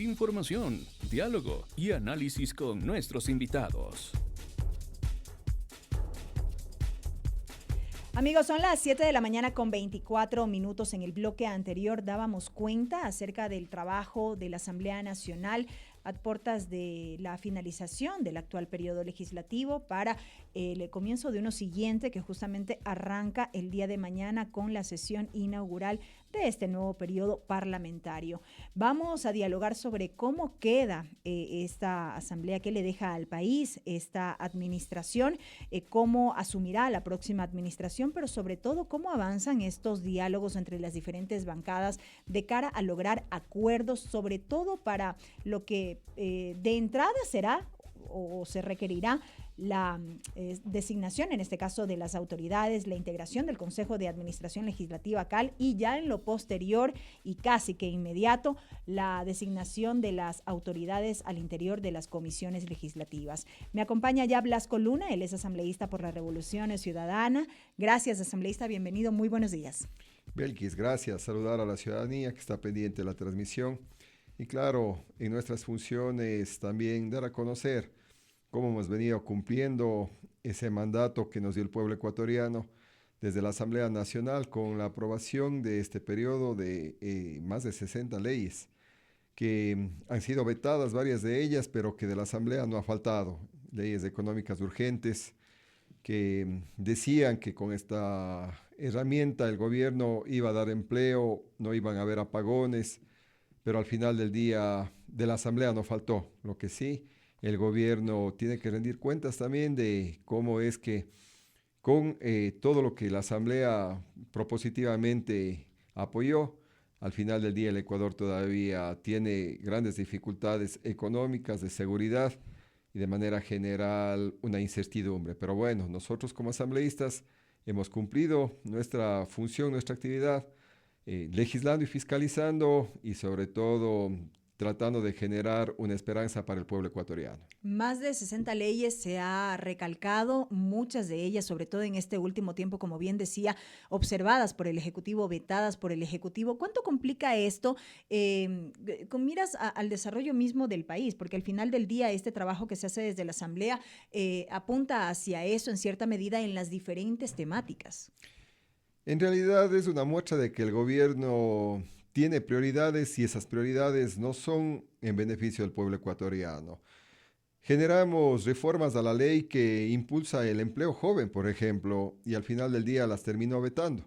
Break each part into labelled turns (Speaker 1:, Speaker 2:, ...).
Speaker 1: información, diálogo y análisis con nuestros invitados.
Speaker 2: Amigos, son las 7 de la mañana con 24 minutos. En el bloque anterior dábamos cuenta acerca del trabajo de la Asamblea Nacional a puertas de la finalización del actual periodo legislativo para el comienzo de uno siguiente que justamente arranca el día de mañana con la sesión inaugural de este nuevo periodo parlamentario. Vamos a dialogar sobre cómo queda esta asamblea, qué le deja al país esta administración, cómo asumirá la próxima administración, pero sobre todo cómo avanzan estos diálogos entre las diferentes bancadas de cara a lograr acuerdos, sobre todo para lo que de entrada será o se requerirá la designación, en este caso de las autoridades, la integración del Consejo de Administración Legislativa CAL y ya en lo posterior y casi que inmediato la designación de las autoridades al interior de las comisiones legislativas. Me acompaña ya Blasco Luna, él es asambleísta por la Revolución Ciudadana. Gracias, asambleísta, bienvenido, muy buenos días.
Speaker 3: Belkis, gracias. Saludar a la ciudadanía que está pendiente de la transmisión y claro, en nuestras funciones también dar a conocer cómo hemos venido cumpliendo ese mandato que nos dio el pueblo ecuatoriano desde la Asamblea Nacional con la aprobación de este periodo de más de 60 leyes que han sido vetadas, varias de ellas, pero que de la Asamblea no ha faltado. Leyes económicas urgentes que decían que con esta herramienta el gobierno iba a dar empleo, no iban a haber apagones, pero al final del día de la Asamblea no faltó. Lo que sí, el gobierno tiene que rendir cuentas también de cómo es que con todo lo que la Asamblea propositivamente apoyó, al final del día el Ecuador todavía tiene grandes dificultades económicas, de seguridad y de manera general una incertidumbre. Pero bueno, nosotros como asambleístas hemos cumplido nuestra función, nuestra actividad, legislando y fiscalizando y sobre todo tratando de generar una esperanza para el pueblo ecuatoriano.
Speaker 2: Más de 60 leyes se ha recalcado, muchas de ellas, sobre todo en este último tiempo, como bien decía, observadas por el Ejecutivo, vetadas por el Ejecutivo. ¿Cuánto complica esto con miras al desarrollo mismo del país? Porque al final del día este trabajo que se hace desde la Asamblea apunta hacia eso en cierta medida en las diferentes temáticas.
Speaker 3: En realidad es una muestra de que el gobierno tiene prioridades y esas prioridades no son en beneficio del pueblo ecuatoriano. Generamos reformas a la ley que impulsa el empleo joven, por ejemplo, y al final del día las terminó vetando.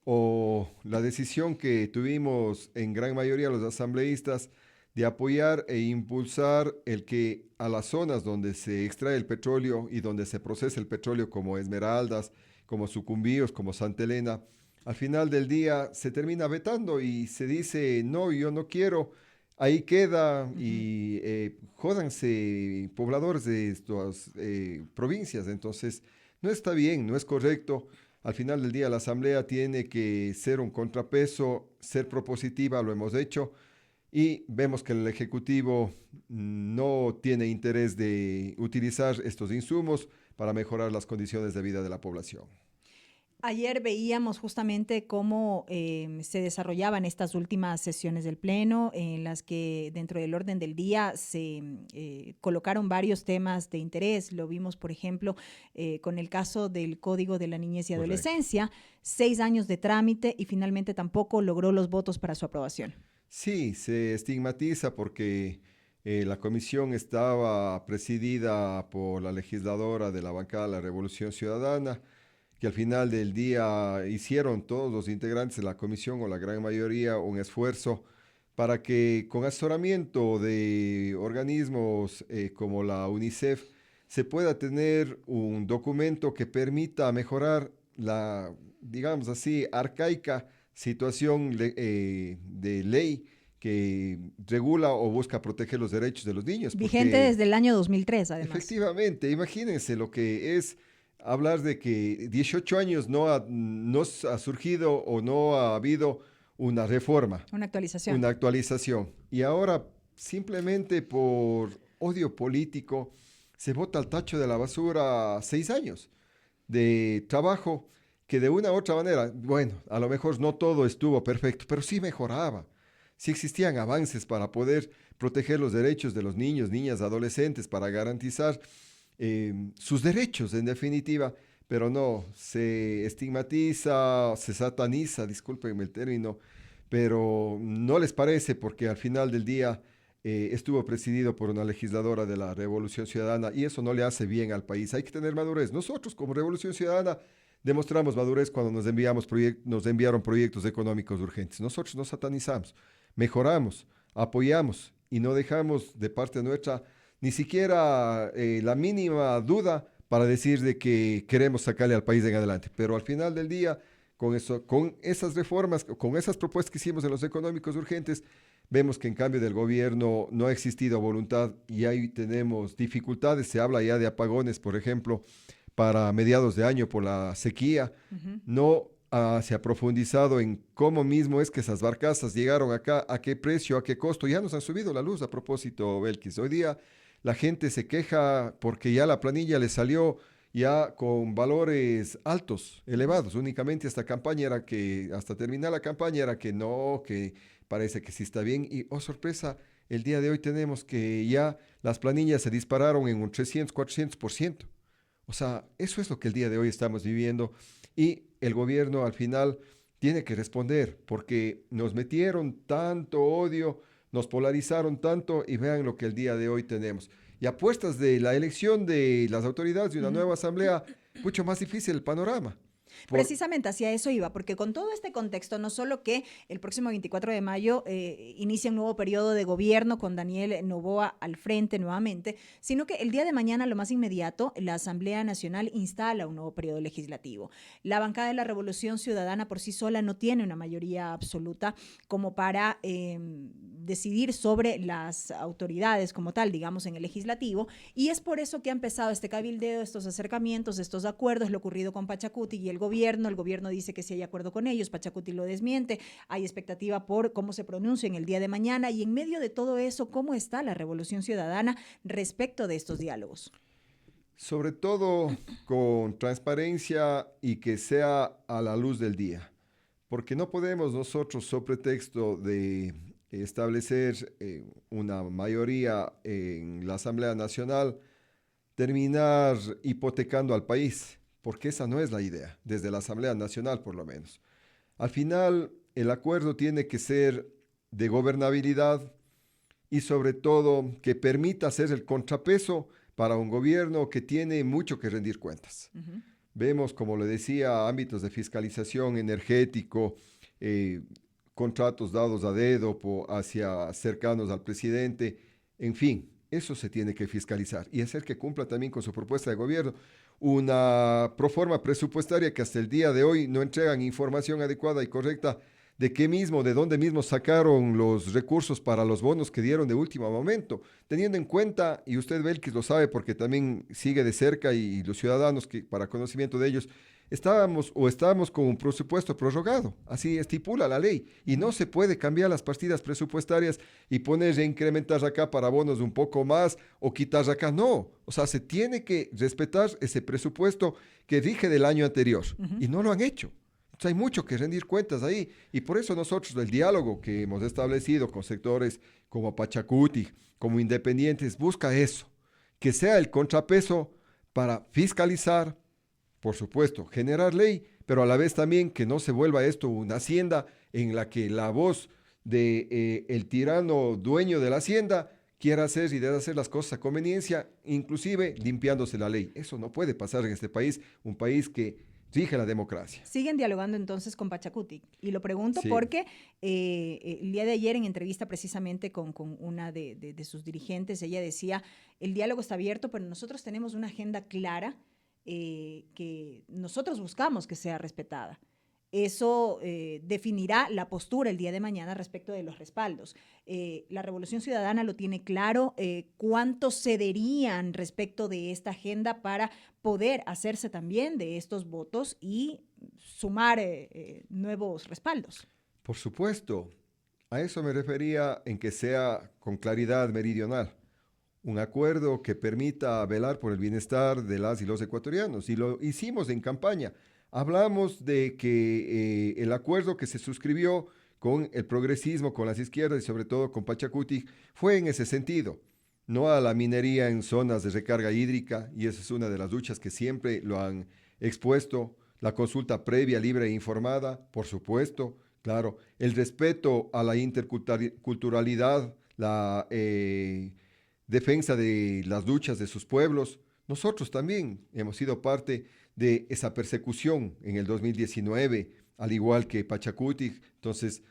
Speaker 3: O la decisión que tuvimos en gran mayoría los asambleístas de apoyar e impulsar el que a las zonas donde se extrae el petróleo y donde se procesa el petróleo como Esmeraldas, como Sucumbíos, como Santa Elena, al final del día se termina vetando y se dice, no, yo no quiero, ahí queda y jódanse pobladores de estas provincias. Entonces, no está bien, no es correcto. Al final del día la Asamblea tiene que ser un contrapeso, ser propositiva, lo hemos hecho, y vemos que el Ejecutivo no tiene interés de utilizar estos insumos para mejorar las condiciones de vida de la población.
Speaker 2: Ayer veíamos justamente cómo se desarrollaban estas últimas sesiones del Pleno, en las que dentro del orden del día se colocaron varios temas de interés. Lo vimos, por ejemplo, con el caso del Código de la Niñez y Adolescencia, correcto. 6 años de trámite y finalmente tampoco logró los votos para su aprobación.
Speaker 3: Sí, se estigmatiza porque la comisión estaba presidida por la legisladora de la bancada de la Revolución Ciudadana, que al final del día hicieron todos los integrantes de la comisión o la gran mayoría un esfuerzo para que con asesoramiento de organismos como la UNICEF se pueda tener un documento que permita mejorar la, digamos así, arcaica situación de ley que regula o busca proteger los derechos de los niños.
Speaker 2: Vigente desde el año 2003, además.
Speaker 3: Efectivamente, imagínense lo que es hablar de que 18 años no ha surgido o no ha habido una reforma.
Speaker 2: Una actualización.
Speaker 3: Una actualización. Y ahora, simplemente por odio político, se bota al tacho de la basura 6 años de trabajo que de una u otra manera, bueno, a lo mejor no todo estuvo perfecto, pero sí mejoraba. si existían avances para poder proteger los derechos de los niños, niñas, adolescentes, para garantizar sus derechos en definitiva, pero no, se estigmatiza, se sataniza, discúlpenme el término, pero no les parece porque al final del día estuvo presidido por una legisladora de la Revolución Ciudadana y eso no le hace bien al país. Hay que tener madurez. Nosotros como Revolución Ciudadana demostramos madurez cuando nos enviaron proyectos económicos urgentes. Nosotros nos satanizamos, mejoramos, apoyamos y no dejamos de parte nuestra ni siquiera la mínima duda para decir de que queremos sacarle al país en adelante. Pero al final del día, con esas reformas, con esas propuestas que hicimos en los económicos urgentes, vemos que en cambio del gobierno no ha existido voluntad y ahí tenemos dificultades. Se habla ya de apagones, por ejemplo, para mediados de año por la sequía. No se ha profundizado en cómo mismo es que esas barcazas llegaron acá, a qué precio, a qué costo. Ya nos han subido la luz a propósito, Belkis. Hoy día la gente se queja porque ya la planilla le salió ya con valores altos, elevados. Únicamente esta campaña era que, hasta terminar la campaña era que no, que parece que sí está bien. Y, oh sorpresa, el día de hoy tenemos que ya las planillas se dispararon en un 300, 400%. O sea, eso es lo que el día de hoy estamos viviendo y el gobierno al final tiene que responder porque nos metieron tanto odio, nos polarizaron tanto y vean lo que el día de hoy tenemos. Y a puestas de la elección de las autoridades de una nueva asamblea, mucho más difícil el panorama.
Speaker 2: Precisamente hacia eso iba, porque con todo este contexto, no solo que el próximo 24 de mayo inicia un nuevo periodo de gobierno con Daniel Noboa al frente nuevamente, sino que el día de mañana, lo más inmediato, la Asamblea Nacional instala un nuevo periodo legislativo. La bancada de la Revolución Ciudadana por sí sola no tiene una mayoría absoluta como para decidir sobre las autoridades como tal, digamos, en el legislativo, y es por eso que ha empezado este cabildeo, estos acercamientos, estos acuerdos, lo ocurrido con Pachacuti y el gobierno dice que sí hay acuerdo con ellos, Pachacuti lo desmiente, hay expectativa por cómo se pronuncia en el día de mañana y en medio de todo eso, ¿cómo está la Revolución Ciudadana respecto de estos diálogos?
Speaker 3: Sobre todo con transparencia y que sea a la luz del día, porque no podemos nosotros, sobre pretexto de establecer una mayoría en la Asamblea Nacional, terminar hipotecando al país, porque esa no es la idea, desde la Asamblea Nacional por lo menos. Al final, el acuerdo tiene que ser de gobernabilidad y sobre todo que permita ser el contrapeso para un gobierno que tiene mucho que rendir cuentas. Vemos, como le decía, ámbitos de fiscalización energético, contratos dados a dedo hacia cercanos al presidente, en fin, eso se tiene que fiscalizar y hacer que cumpla también con su propuesta de gobierno. Una proforma presupuestaria que hasta el día de hoy no entregan información adecuada y correcta de dónde mismo sacaron los recursos para los bonos que dieron de último momento, teniendo en cuenta, y usted Belkis lo sabe porque también sigue de cerca y los ciudadanos que para conocimiento de ellos, estábamos con un presupuesto prorrogado, así estipula la ley, y no se puede cambiar las partidas presupuestarias y poner e incrementar acá para bonos un poco más o quitar acá, no, o sea, se tiene que respetar ese presupuesto que rige del año anterior, y no lo han hecho. Hay mucho que rendir cuentas ahí y por eso nosotros el diálogo que hemos establecido con sectores como Pachacuti, como independientes, busca eso, que sea el contrapeso para fiscalizar, por supuesto, generar ley, pero a la vez también que no se vuelva esto una hacienda en la que la voz de el tirano dueño de la hacienda quiera hacer y debe hacer las cosas a conveniencia, inclusive limpiándose la ley. Eso no puede pasar en este país, un país que rige la democracia.
Speaker 2: Siguen dialogando entonces con Pachacuti. Y lo pregunto porque el día de ayer en entrevista precisamente con una de sus dirigentes, ella decía, el diálogo está abierto, pero nosotros tenemos una agenda clara que nosotros buscamos que sea respetada. Eso definirá la postura el día de mañana respecto de los respaldos. La Revolución Ciudadana lo tiene claro. ¿Cuánto cederían respecto de esta agenda para poder hacerse también de estos votos y sumar nuevos respaldos?
Speaker 3: Por supuesto. A eso me refería en que sea con claridad meridional. Un acuerdo que permita velar por el bienestar de las y los ecuatorianos. Y lo hicimos en campaña. Hablamos de que el acuerdo que se suscribió con el progresismo, con las izquierdas y sobre todo con Pachacuti, fue en ese sentido. No a la minería en zonas de recarga hídrica, y esa es una de las luchas que siempre lo han expuesto. La consulta previa, libre e informada, por supuesto, claro. El respeto a la interculturalidad, la defensa de las luchas de sus pueblos. Nosotros también hemos sido parte de esa persecución en el 2019, al igual que Pachacuti. Entonces,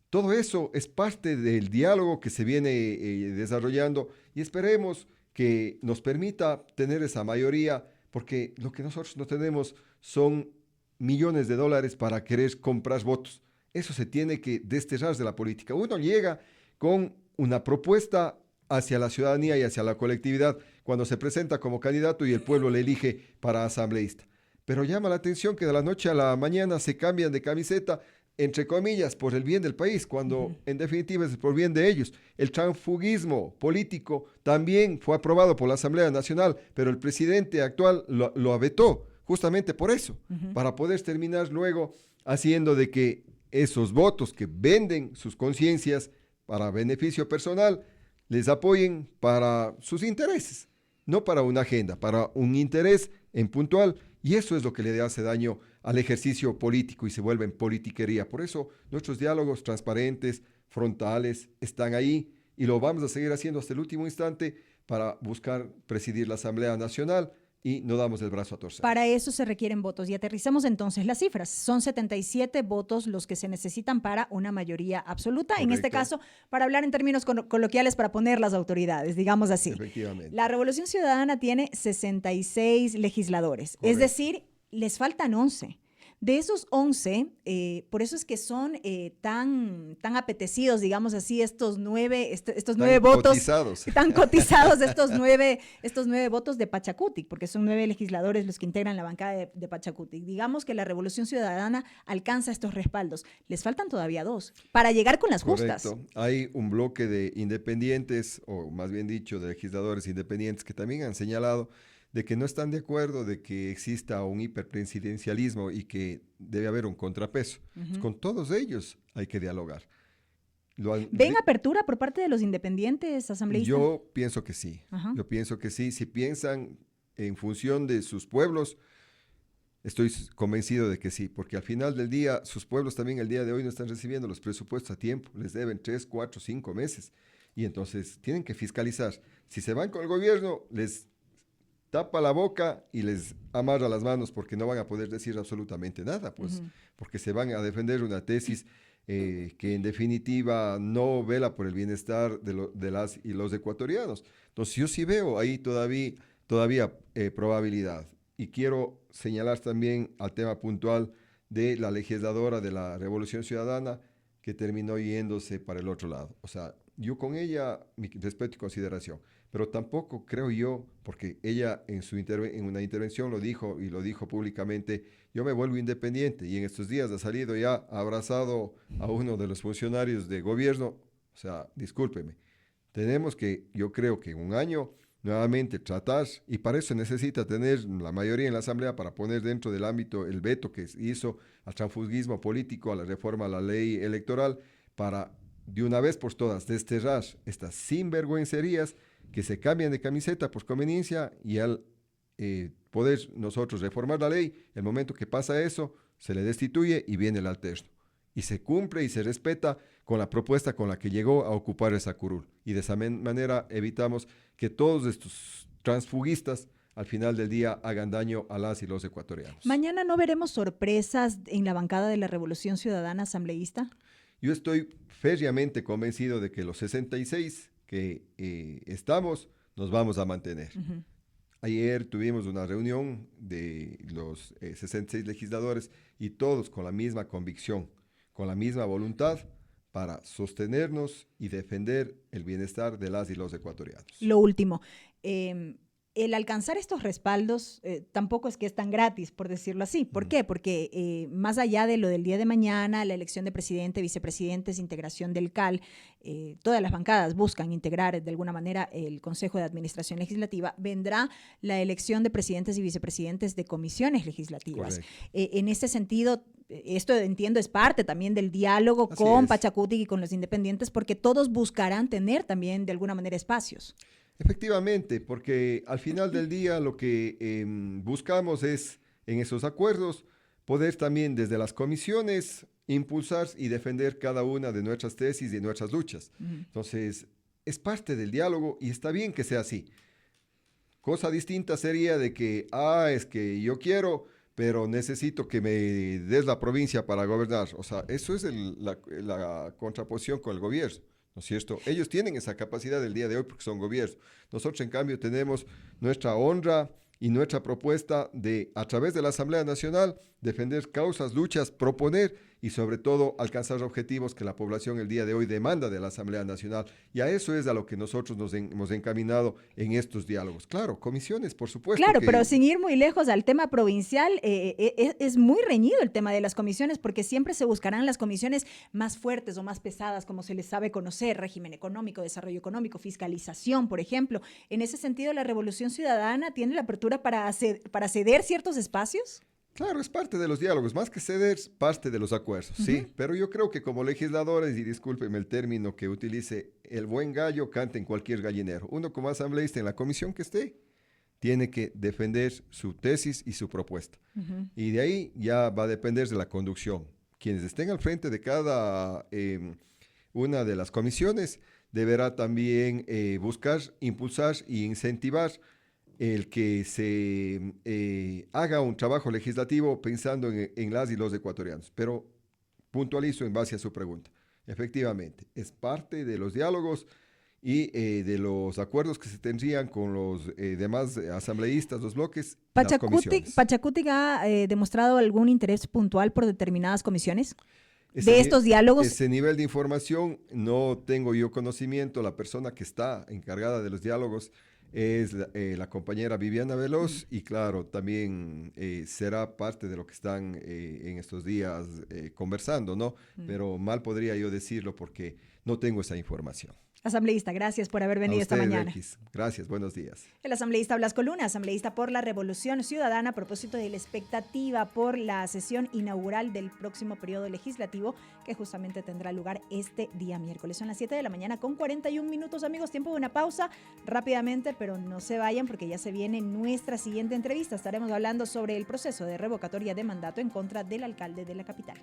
Speaker 3: todo eso es parte del diálogo que se viene desarrollando y esperemos que nos permita tener esa mayoría, porque lo que nosotros no tenemos son millones de dólares para querer comprar votos. Eso se tiene que desterrar de la política. Uno llega con una propuesta hacia la ciudadanía y hacia la colectividad cuando se presenta como candidato y el pueblo le elige para asambleísta. Pero llama la atención que de la noche a la mañana se cambian de camiseta, entre comillas, por el bien del país, cuando en definitiva es por bien de ellos. El transfugismo político también fue aprobado por la Asamblea Nacional, pero el presidente actual lo vetó justamente por eso, para poder terminar luego haciendo de que esos votos que venden sus conciencias para beneficio personal, les apoyen para sus intereses, no para una agenda, para un interés en puntual, y eso es lo que le hace daño al ejercicio político y se vuelve en politiquería. Por eso nuestros diálogos transparentes, frontales, están ahí y lo vamos a seguir haciendo hasta el último instante para buscar presidir la Asamblea Nacional y no damos el brazo a torcer.
Speaker 2: Para eso se requieren votos y aterrizamos entonces las cifras. Son 77 votos los que se necesitan para una mayoría absoluta. Correcto. En este caso, para hablar en términos coloquiales, para poner las autoridades, digamos así.
Speaker 3: Efectivamente.
Speaker 2: La Revolución Ciudadana tiene 66 legisladores,
Speaker 3: Correcto.
Speaker 2: Es decir, les faltan 11. De esos 11, por eso es que son tan apetecidos, digamos así, estos nueve votos.
Speaker 3: Cotizados.
Speaker 2: Tan cotizados estos nueve votos de Pachacutic, porque son 9 legisladores los que integran la bancada de Pachacutic. Digamos que la Revolución Ciudadana alcanza estos respaldos. Les faltan todavía 2 para llegar con las justas.
Speaker 3: Correcto. Hay un bloque de independientes, o más bien dicho, de legisladores independientes que también han señalado de que no están de acuerdo de que exista un hiperpresidencialismo y que debe haber un contrapeso. Con todos ellos hay que dialogar.
Speaker 2: ¿Ven apertura por parte de los independientes asambleístas?
Speaker 3: Yo pienso que sí. Yo pienso que sí. Si piensan en función de sus pueblos, estoy convencido de que sí, porque al final del día, sus pueblos también el día de hoy no están recibiendo los presupuestos a tiempo. Les deben 3, 4, 5 meses. Y entonces tienen que fiscalizar. Si se van con el gobierno, les tapa la boca y les amarra las manos porque no van a poder decir absolutamente nada, pues, porque se van a defender una tesis que en definitiva no vela por el bienestar de las y los ecuatorianos. Entonces yo sí veo ahí todavía probabilidad. Y quiero señalar también al tema puntual de la legisladora de la Revolución Ciudadana que terminó yéndose para el otro lado. O sea, yo con ella, mi respeto y consideración, pero tampoco creo yo, porque ella en una intervención lo dijo y lo dijo públicamente, yo me vuelvo independiente y en estos días ha salido ya abrazado a uno de los funcionarios de gobierno. O sea, discúlpeme, tenemos que, yo creo que en un año nuevamente tratar, y para eso necesita tener la mayoría en la Asamblea para poner dentro del ámbito el veto que hizo al transfugismo político, a la reforma a la ley electoral, para de una vez por todas desterrar estas sinvergüencerías que se cambian de camiseta por conveniencia y al poder nosotros reformar la ley, el momento que pasa eso, se le destituye y viene el alterno. Y se cumple y se respeta con la propuesta con la que llegó a ocupar esa curul. Y de esa manera evitamos que todos estos transfugistas al final del día hagan daño a las y los ecuatorianos.
Speaker 2: ¿Mañana no veremos sorpresas en la bancada de la Revolución Ciudadana asambleísta?
Speaker 3: Yo estoy férreamente convencido de que los 66 que estamos, nos vamos a mantener. Ayer tuvimos una reunión de los 66 legisladores y todos con la misma convicción, con la misma voluntad para sostenernos y defender el bienestar de las y los ecuatorianos.
Speaker 2: Lo último, el alcanzar estos respaldos tampoco es que es tan gratis, por decirlo así. ¿Por qué? Porque más allá de lo del día de mañana, la elección de presidente, vicepresidentes, integración del CAL, todas las bancadas buscan integrar de alguna manera el Consejo de Administración Legislativa, vendrá la elección de presidentes y vicepresidentes de comisiones legislativas. En este sentido, esto entiendo es parte también del diálogo con Pachacuti y con los independientes, porque todos buscarán tener también de alguna manera espacios.
Speaker 3: Efectivamente, porque al final del día lo que buscamos es, en esos acuerdos, poder también desde las comisiones impulsar y defender cada una de nuestras tesis y de nuestras luchas. Entonces, es parte del diálogo y está bien que sea así. Cosa distinta sería de que, es que yo quiero, pero necesito que me des la provincia para gobernar. O sea, eso es la contraposición con el gobierno. ¿No es cierto? Ellos tienen esa capacidad el día de hoy porque son gobierno. Nosotros, en cambio, tenemos nuestra honra y nuestra propuesta de, a través de la Asamblea Nacional, defender causas, luchas, proponer y, sobre todo, alcanzar objetivos que la población el día de hoy demanda de la Asamblea Nacional. Y a eso es a lo que nosotros nos hemos encaminado en estos diálogos. Claro, comisiones, por supuesto.
Speaker 2: Claro, pero sin ir muy lejos al tema provincial, es muy reñido el tema de las comisiones, porque siempre se buscarán las comisiones más fuertes o más pesadas, como se les sabe conocer, régimen económico, desarrollo económico, fiscalización, por ejemplo. En ese sentido, ¿la Revolución Ciudadana tiene la apertura para ceder ciertos espacios?
Speaker 3: Claro, es parte de los diálogos, más que ceder, parte de los acuerdos, sí. Pero yo creo que como legisladores, y discúlpenme el término que utilice, el buen gallo canta en cualquier gallinero. Uno como asambleísta en la comisión que esté, tiene que defender su tesis y su propuesta. Y de ahí ya va a depender de la conducción. Quienes estén al frente de cada una de las comisiones deberá también buscar, impulsar e incentivar el que se haga un trabajo legislativo pensando en las y los ecuatorianos. Pero puntualizo en base a su pregunta. Efectivamente, es parte de los diálogos y de los acuerdos que se tendrían con los demás asambleístas, los bloques, las comisiones.
Speaker 2: ¿Pachacuti ha demostrado algún interés puntual por determinadas comisiones de estos diálogos?
Speaker 3: Ese nivel de información no tengo yo conocimiento. La persona que está encargada de los diálogos es la compañera Viviana Veloz y claro, también será parte de lo que están en estos días conversando, ¿no? Pero mal podría yo decirlo porque no tengo esa información.
Speaker 2: Asambleísta, gracias por haber venido esta mañana.
Speaker 3: X. Gracias, buenos días.
Speaker 2: El asambleísta Blasco Luna, asambleísta por la Revolución Ciudadana, a propósito de la expectativa por la sesión inaugural del próximo periodo legislativo, que justamente tendrá lugar este día miércoles. Son las 7 de la mañana con 41 minutos, amigos. Tiempo de una pausa rápidamente, pero no se vayan porque ya se viene nuestra siguiente entrevista. Estaremos hablando sobre el proceso de revocatoria de mandato en contra del alcalde de la capital.